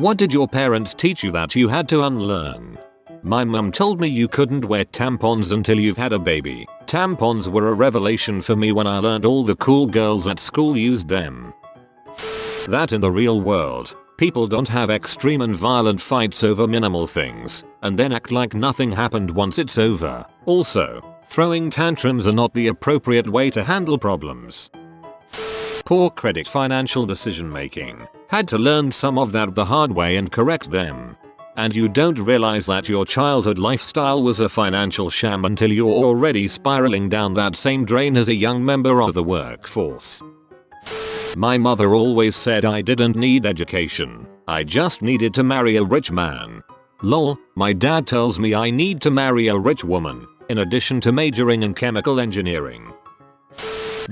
What did your parents teach you that you had to unlearn? My mum told me you couldn't wear tampons until you've had a baby. Tampons were a revelation for me when I learned all the cool girls at school used them. That in the real world, people don't have extreme and violent fights over minimal things, and then act like nothing happened once it's over. Also, throwing tantrums are not the appropriate way to handle problems. Poor credit financial decision making. Had to learn some of that the hard way and correct them. And you don't realize that your childhood lifestyle was a financial sham until you're already spiraling down that same drain as a young member of the workforce. My mother always said I didn't need education. I just needed to marry a rich man. Lol, my dad tells me I need to marry a rich woman, in addition to majoring in chemical engineering.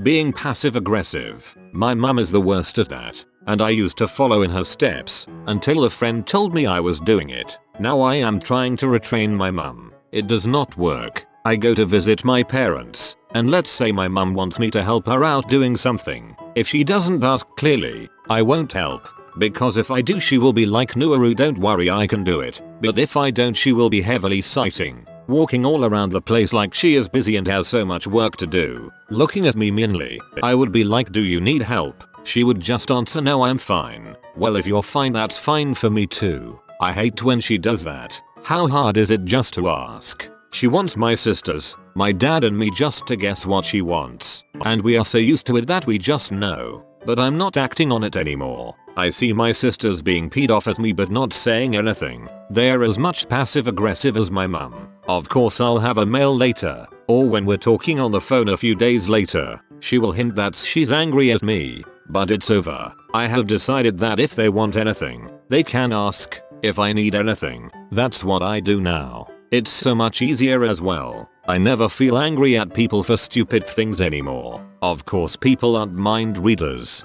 Being passive aggressive. My mum is the worst at that, and I used to follow in her steps, until a friend told me I was doing it. Now I am trying to retrain my mum. It does not work. I go to visit my parents, and let's say my mum wants me to help her out doing something. If she doesn't ask clearly, I won't help. Because if I do she will be like Nuaru, don't worry I can do it. But if I don't she will be heavily citing. Walking all around the place like she is busy and has so much work to do. Looking at me meanly. I would be like, do you need help? She would just answer, no, I'm fine. Well, if you're fine, that's fine for me too. I hate when she does that. How hard is it just to ask? She wants my sisters, my dad and me just to guess what she wants. And we are so used to it that we just know. But I'm not acting on it anymore. I see my sisters being peed off at me but not saying anything. They're as much passive aggressive as my mum. Of course I'll have a mail later, or when we're talking on the phone a few days later, she will hint that she's angry at me. But it's over. I have decided that if they want anything, they can ask. If I need anything, that's what I do now. It's so much easier as well. I never feel angry at people for stupid things anymore. Of course people aren't mind readers.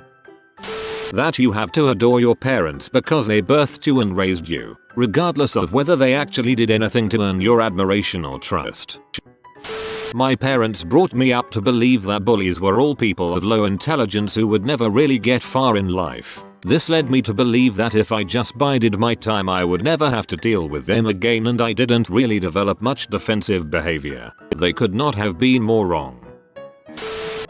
That you have to adore your parents because they birthed you and raised you, regardless of whether they actually did anything to earn your admiration or trust. My parents brought me up to believe that bullies were all people of low intelligence who would never really get far in life. This led me to believe that if I just bided my time I would never have to deal with them again, and I didn't really develop much defensive behavior. They could not have been more wrong.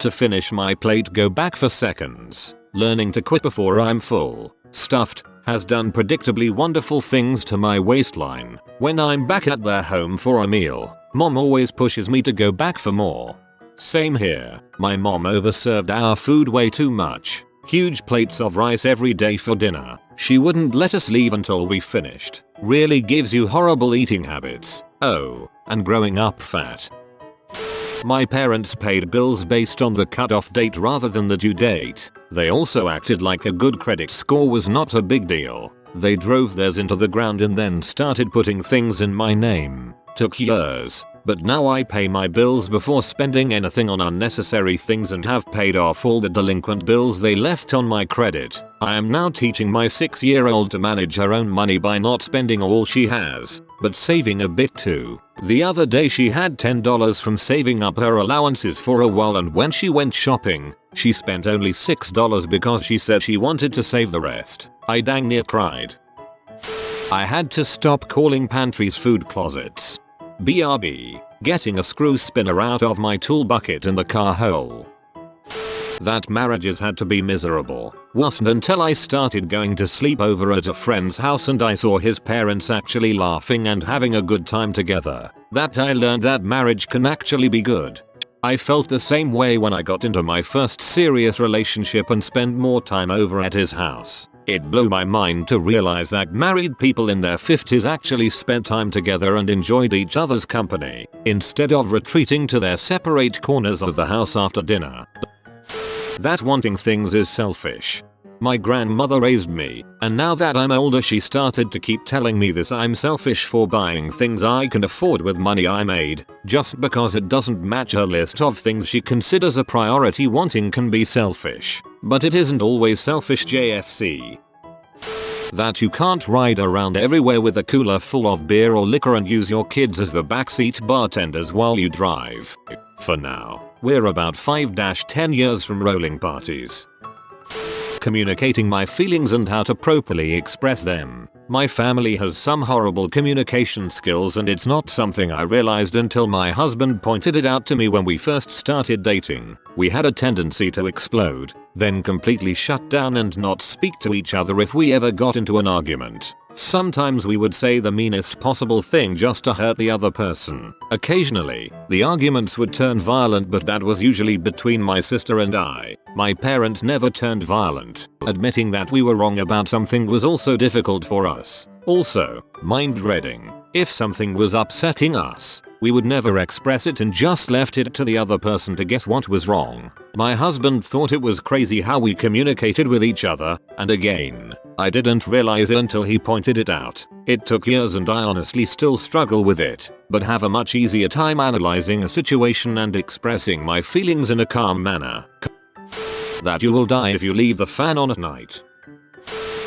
To finish my plate, go back for seconds. Learning to quit before I'm full, stuffed, has done predictably wonderful things to my waistline. When I'm back at their home for a meal, mom always pushes me to go back for more. Same here. My mom overserved our food way too much. Huge plates of rice every day for dinner. She wouldn't let us leave until we finished. Really gives you horrible eating habits. Oh, and growing up fat. My parents paid bills based on the cutoff date rather than the due date. They also acted like a good credit score was not a big deal. They drove theirs into the ground and then started putting things in my name. Took years, but now I pay my bills before spending anything on unnecessary things and have paid off all the delinquent bills they left on my credit. I am now teaching my 6-year-old to manage her own money by not spending all she has, but saving a bit too. The other day she had $10 from saving up her allowances for a while, and when she went shopping, she spent only $6 because she said she wanted to save the rest. I dang near cried. I had to stop calling pantries food closets. BRB, getting a screw spinner out of my tool bucket in the car hole. That marriages had to be miserable. Wasn't until I started going to sleep over at a friend's house and I saw his parents actually laughing and having a good time together that I learned that marriage can actually be good. I felt the same way when I got into my first serious relationship and spent more time over at his house. It blew my mind to realize that married people in their 50s actually spent time together and enjoyed each other's company, instead of retreating to their separate corners of the house after dinner. That wanting things is selfish. My grandmother raised me, and now that I'm older she started to keep telling me this. I'm selfish for buying things I can afford with money I made, just because it doesn't match her list of things she considers a priority. Wanting can be selfish, but it isn't always selfish. JFC. That you can't ride around everywhere with a cooler full of beer or liquor and use your kids as the backseat bartenders while you drive. For now, we're about 5-10 years from rolling parties. communicating my feelings and how to properly express them. My family has some horrible communication skills, and it's not something I realized until my husband pointed it out to me when we first started dating. We had a tendency to explode, then completely shut down and not speak to each other if we ever got into an argument. Sometimes we would say the meanest possible thing just to hurt the other person. Occasionally, the arguments would turn violent, but that was usually between my sister and I. My parents never turned violent. Admitting that we were wrong about something was also difficult for us. Also, mind reading. If something was upsetting us, we would never express it and just left it to the other person to guess what was wrong. My husband thought it was crazy how we communicated with each other, and again, I didn't realize it until he pointed it out. It took years and I honestly still struggle with it, but have a much easier time analyzing a situation and expressing my feelings in a calm manner. That you will die if you leave the fan on at night.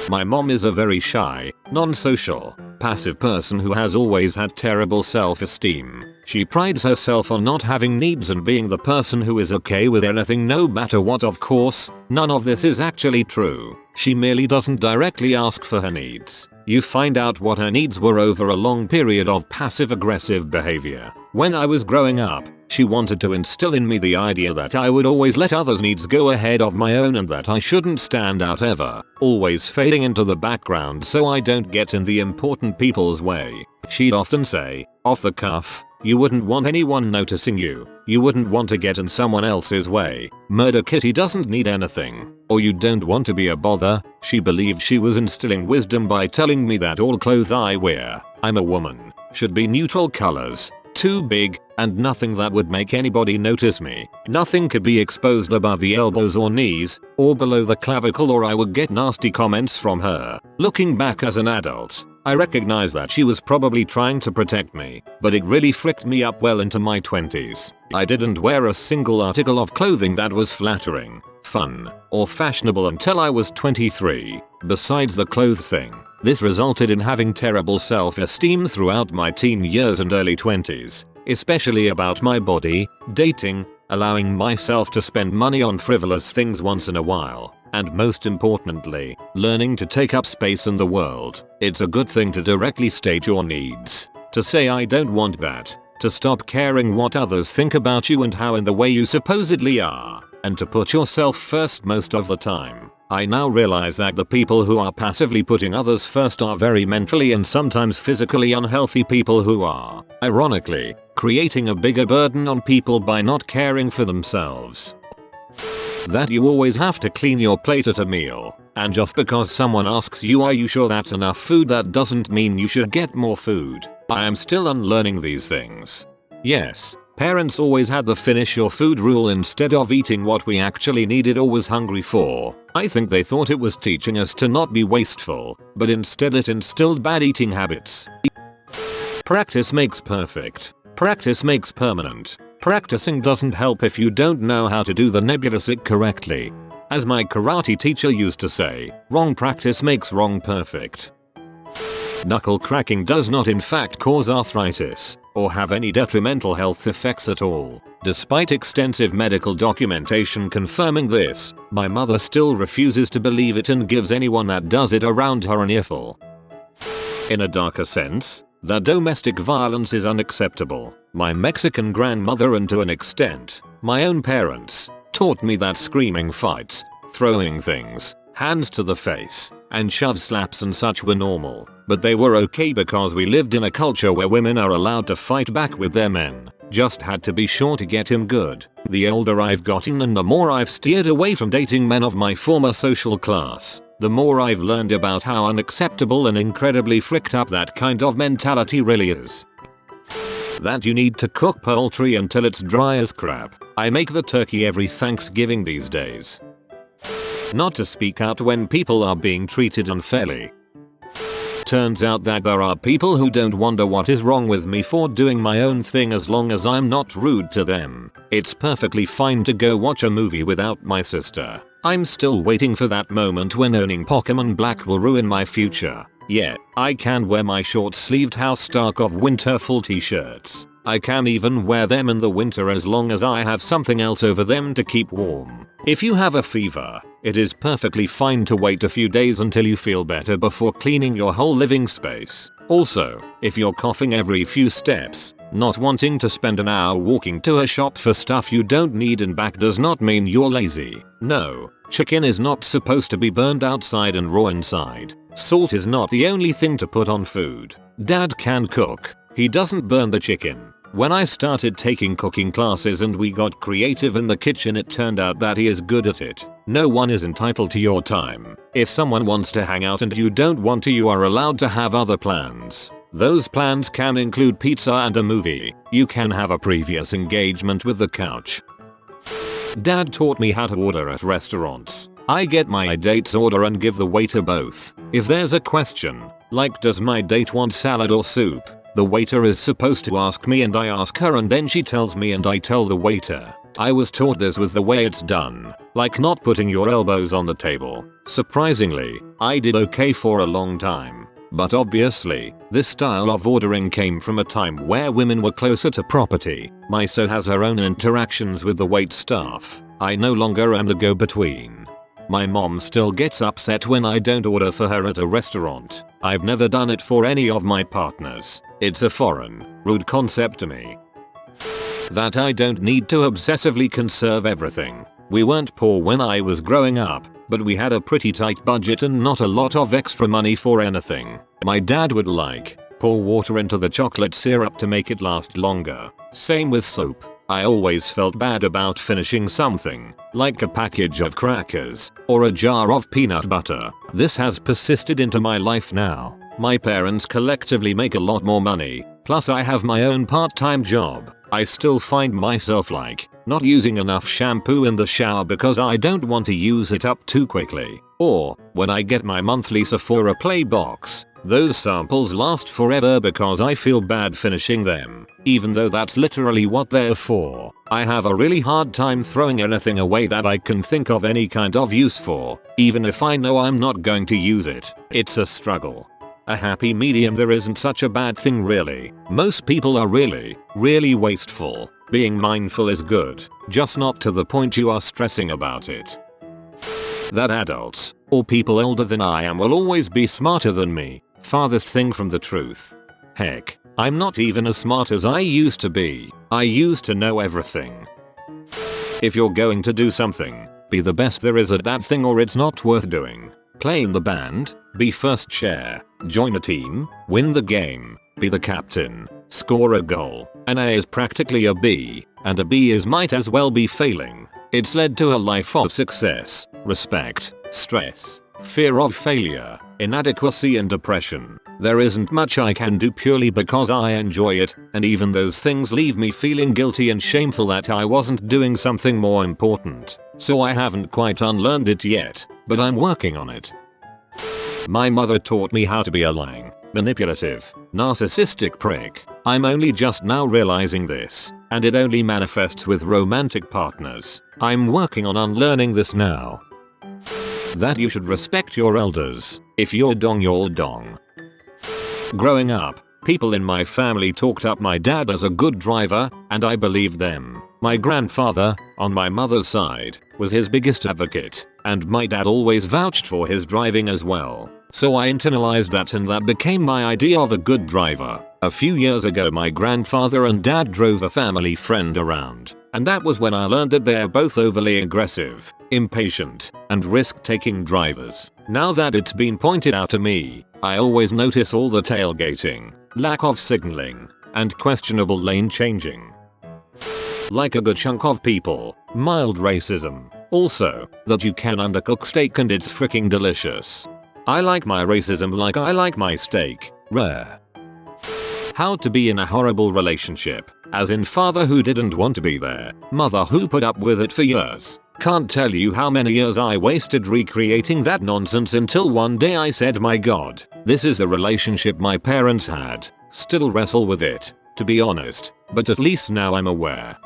My mom is a very shy, non-social, passive person who has always had terrible self-esteem. She prides herself on not having needs and being the person who is okay with anything no matter what. Of course, none of this is actually true. She merely doesn't directly ask for her needs. You find out what her needs were over a long period of passive-aggressive behavior. When I was growing up, she wanted to instill in me the idea that I would always let others' needs go ahead of my own and that I shouldn't stand out ever, always fading into the background so I don't get in the important people's way. She'd often say, off the cuff, "You wouldn't want anyone noticing you. You wouldn't want to get in someone else's way. Murder Kitty doesn't need anything. Or you don't want to be a bother." She believed she was instilling wisdom by telling me that all clothes I wear, I'm a woman, should be neutral colors, too big, and nothing that would make anybody notice me. Nothing could be exposed above the elbows or knees, or below the clavicle, or I would get nasty comments from her. Looking back as an adult, I recognize that she was probably trying to protect me, but it really fricked me up well into my 20s. I didn't wear a single article of clothing that was flattering, fun, or fashionable until I was 23, besides the clothes thing. This resulted in having terrible self-esteem throughout my teen years and early 20s, especially about my body, dating, allowing myself to spend money on frivolous things once in a while, and most importantly, learning to take up space in the world. It's a good thing to directly state your needs, to say I don't want that, to stop caring what others think about you and how in the way you supposedly are, and to put yourself first most of the time. I now realize that the people who are passively putting others first are very mentally and sometimes physically unhealthy people who are, ironically, creating a bigger burden on people by not caring for themselves. That you always have to clean your plate at a meal, and just because someone asks you are you sure that's enough food, that doesn't mean you should get more food. I am still unlearning these things. Yes, parents always had the finish your food rule instead of eating what we actually needed or was hungry for. I think they thought it was teaching us to not be wasteful, but instead it instilled bad eating habits. Practice makes perfect. Practice makes permanent. Practicing doesn't help if you don't know how to do the nebulous it correctly. As my karate teacher used to say, wrong practice makes wrong perfect. Knuckle cracking does not in fact cause arthritis, or have any detrimental health effects at all. Despite extensive medical documentation confirming this, my mother still refuses to believe it and gives anyone that does it around her an earful. In a darker sense, that domestic violence is unacceptable. My Mexican grandmother and to an extent, my own parents, taught me that screaming fights, throwing things, hands to the face, and shove slaps and such were normal, but they were okay because we lived in a culture where women are allowed to fight back with their men. Just had to be sure to get him good. The older I've gotten and the more I've steered away from dating men of my former social class, the more I've learned about how unacceptable and incredibly fricked up that kind of mentality really is. That you need to cook poultry until it's dry as crap. I make the turkey every Thanksgiving these days. Not to speak out when people are being treated unfairly. Turns out that there are people who don't wonder what is wrong with me for doing my own thing as long as I'm not rude to them. It's perfectly fine to go watch a movie without my sister. I'm still waiting for that moment when owning Pokemon Black will ruin my future. Yeah, I can wear my short-sleeved House Stark of winter full t-shirts. I can even wear them in the winter as long as I have something else over them to keep warm. If you have a fever, it is perfectly fine to wait a few days until you feel better before cleaning your whole living space. Also, if you're coughing every few steps, not wanting to spend an hour walking to a shop for stuff you don't need and back does not mean you're lazy. No, chicken is not supposed to be burned outside and raw inside. Salt is not the only thing to put on food. Dad can cook. He doesn't burn the chicken. When I started taking cooking classes and we got creative in the kitchen, it turned out that he is good at it. No one is entitled to your time. If someone wants to hang out and you don't want to, you are allowed to have other plans. Those plans can include pizza and a movie. You can have a previous engagement with the couch. Dad taught me how to order at restaurants. I get my date's order and give the waiter both. If there's a question, like does my date want salad or soup, the waiter is supposed to ask me and I ask her and then she tells me and I tell the waiter. I was taught this was the way it's done, like not putting your elbows on the table. Surprisingly, I did okay for a long time. But obviously, this style of ordering came from a time where women were closer to property. My so has her own interactions with the wait staff. I no longer am the go-between. My mom still gets upset when I don't order for her at a restaurant. I've never done it for any of my partners. It's a foreign, rude concept to me. That I don't need to obsessively conserve everything. We weren't poor when I was growing up, but we had a pretty tight budget and not a lot of extra money for anything. My dad would pour water into the chocolate syrup to make it last longer. Same with soap. I always felt bad about finishing something, like a package of crackers or a jar of peanut butter. This has persisted into my life now. My parents collectively make a lot more money, plus I have my own part-time job. I still find myself not using enough shampoo in the shower because I don't want to use it up too quickly. Or, when I get my monthly Sephora Play box, those samples last forever because I feel bad finishing them, even though that's literally what they're for. I have a really hard time throwing anything away that I can think of any kind of use for, even if I know I'm not going to use it. It's a struggle. A happy medium. There isn't such a bad thing really. Most people are really wasteful. Being mindful is good, just not to the point you are stressing about it. That adults, or people older than I am, will always be smarter than me. Farthest thing from the truth. Heck, I'm not even as smart as I used to be. I used to know everything. If you're going to do something, be the best there is at that thing or it's not worth doing. Play in the band, be first chair, join a team, win the game, be the captain, score a goal. An A is practically a B, and a B is might as well be failing. It's led to a life of success, respect, stress, fear of failure, inadequacy and depression. There isn't much I can do purely because I enjoy it, and even those things leave me feeling guilty and shameful that I wasn't doing something more important. So I haven't quite unlearned it yet, but I'm working on it. My mother taught me how to be a lying, manipulative, narcissistic prick. I'm only just now realizing this, and it only manifests with romantic partners. I'm working on unlearning this now. That you should respect your elders. If you're dong, you're dong. Growing up, people in my family talked up my dad as a good driver, and I believed them. My grandfather, on my mother's side, was his biggest advocate, and my dad always vouched for his driving as well. So I internalized that and that became my idea of a good driver. A few years ago my grandfather and dad drove a family friend around, and that was when I learned that they're both overly aggressive, impatient, and risk-taking drivers. Now that it's been pointed out to me, I always notice all the tailgating, lack of signaling, and questionable lane changing. Like a good chunk of people, mild racism. Also, that you can undercook steak and it's freaking delicious. I like my racism like I like my steak, rare. How to be in a horrible relationship, as in father who didn't want to be there, mother who put up with it for years. Can't tell you how many years I wasted recreating that nonsense until one day I said, my god, this is a relationship my parents had. Still wrestle with it, to be honest, but at least now I'm aware.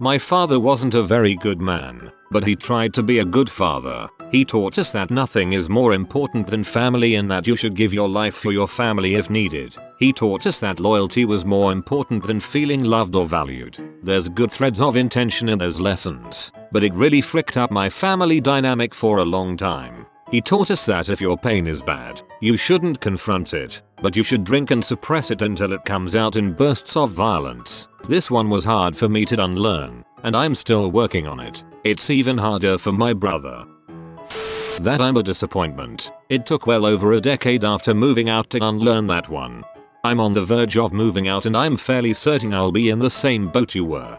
My father wasn't a very good man, but he tried to be a good father. He taught us that nothing is more important than family and that you should give your life for your family if needed. He taught us that loyalty was more important than feeling loved or valued. There's good threads of intention in those lessons, but it really fricked up my family dynamic for a long time. He taught us that if your pain is bad, you shouldn't confront it, but you should drink and suppress it until it comes out in bursts of violence. This one was hard for me to unlearn, and I'm still working on it. It's even harder for my brother. That I'm a disappointment. It took well over a decade after moving out to unlearn that one. I'm on the verge of moving out and I'm fairly certain I'll be in the same boat you were.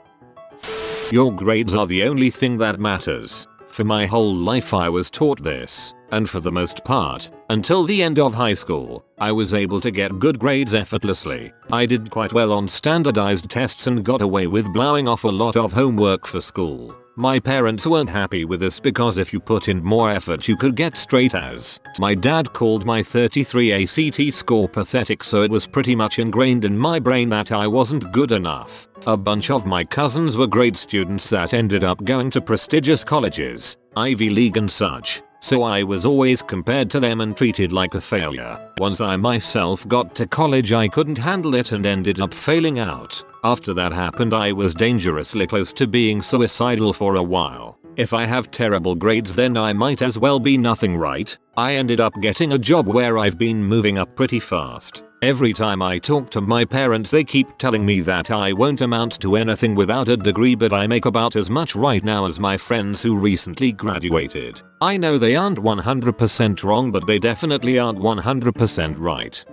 Your grades are the only thing that matters. For my whole life I was taught this, and for the most part, until the end of high school, I was able to get good grades effortlessly. I did quite well on standardized tests and got away with blowing off a lot of homework for school. My parents weren't happy with this because if you put in more effort you could get straight A's. My dad called my 33 ACT score pathetic, so it was pretty much ingrained in my brain that I wasn't good enough. A bunch of my cousins were great students that ended up going to prestigious colleges, Ivy League and such, so I was always compared to them and treated like a failure. Once I myself got to college I couldn't handle it and ended up failing out. After that happened I was dangerously close to being suicidal for a while. If I have terrible grades then I might as well be nothing, right? I ended up getting a job where I've been moving up pretty fast. Every time I talk to my parents they keep telling me that I won't amount to anything without a degree, but I make about as much right now as my friends who recently graduated. I know they aren't 100% wrong, but they definitely aren't 100% right.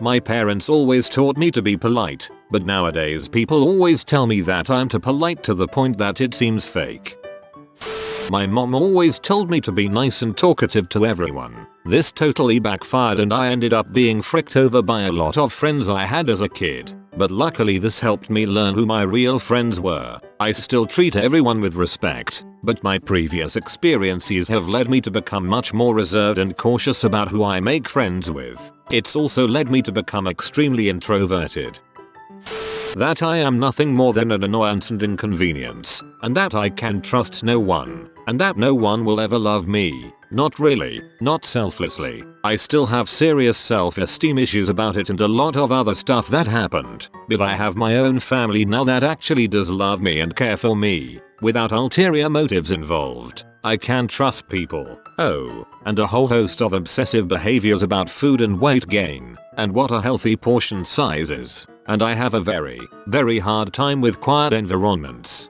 My parents always taught me to be polite, but nowadays people always tell me that I'm too polite to the point that it seems fake. My mom always told me to be nice and talkative to everyone. This totally backfired and I ended up being fricked over by a lot of friends I had as a kid. But luckily this helped me learn who my real friends were. I still treat everyone with respect, but my previous experiences have led me to become much more reserved and cautious about who I make friends with. It's also led me to become extremely introverted. That I am nothing more than an annoyance and inconvenience, and that I can trust no one, and that no one will ever love me. Not really, not selflessly. I still have serious self-esteem issues about it and a lot of other stuff that happened, but I have my own family now that actually does love me and care for me, without ulterior motives involved. I can trust people. Oh, and a whole host of obsessive behaviors about food and weight gain, and what a healthy portion size is. And I have a very, very hard time with quiet environments.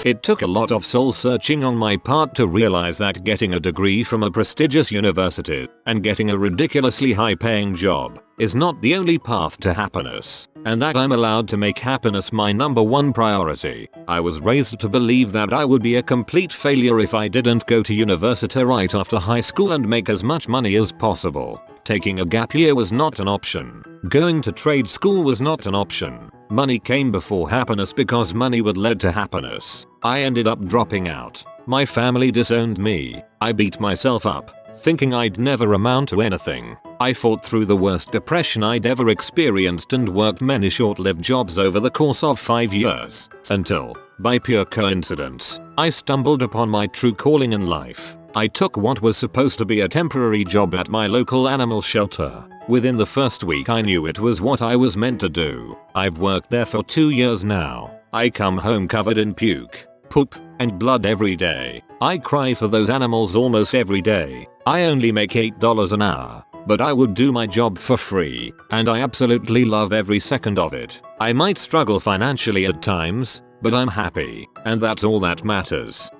It took a lot of soul searching on my part to realize that getting a degree from a prestigious university and getting a ridiculously high paying job is not the only path to happiness, and that I'm allowed to make happiness my number one priority. I was raised to believe that I would be a complete failure if I didn't go to university right after high school and make as much money as possible. Taking a gap year was not an option. Going to trade school was not an option. Money came before happiness because money would lead to happiness. I ended up dropping out. My family disowned me. I beat myself up, thinking I'd never amount to anything. I fought through the worst depression I'd ever experienced and worked many short-lived jobs over the course of 5 years, until, by pure coincidence, I stumbled upon my true calling in life. I took what was supposed to be a temporary job at my local animal shelter. Within the first week I knew it was what I was meant to do. I've worked there for 2 years now. I come home covered in puke, poop, and blood every day. I cry for those animals almost every day. I only make $8 an hour, but I would do my job for free, and I absolutely love every second of it. I might struggle financially at times, but I'm happy, and that's all that matters.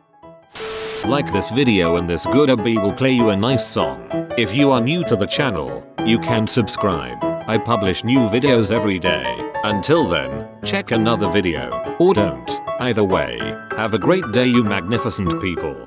Like this video and this good bee will play you a nice song. If you are new to the channel, you can subscribe. I publish new videos every day. Until then, check another video, or don't. Either way, have a great day you magnificent people.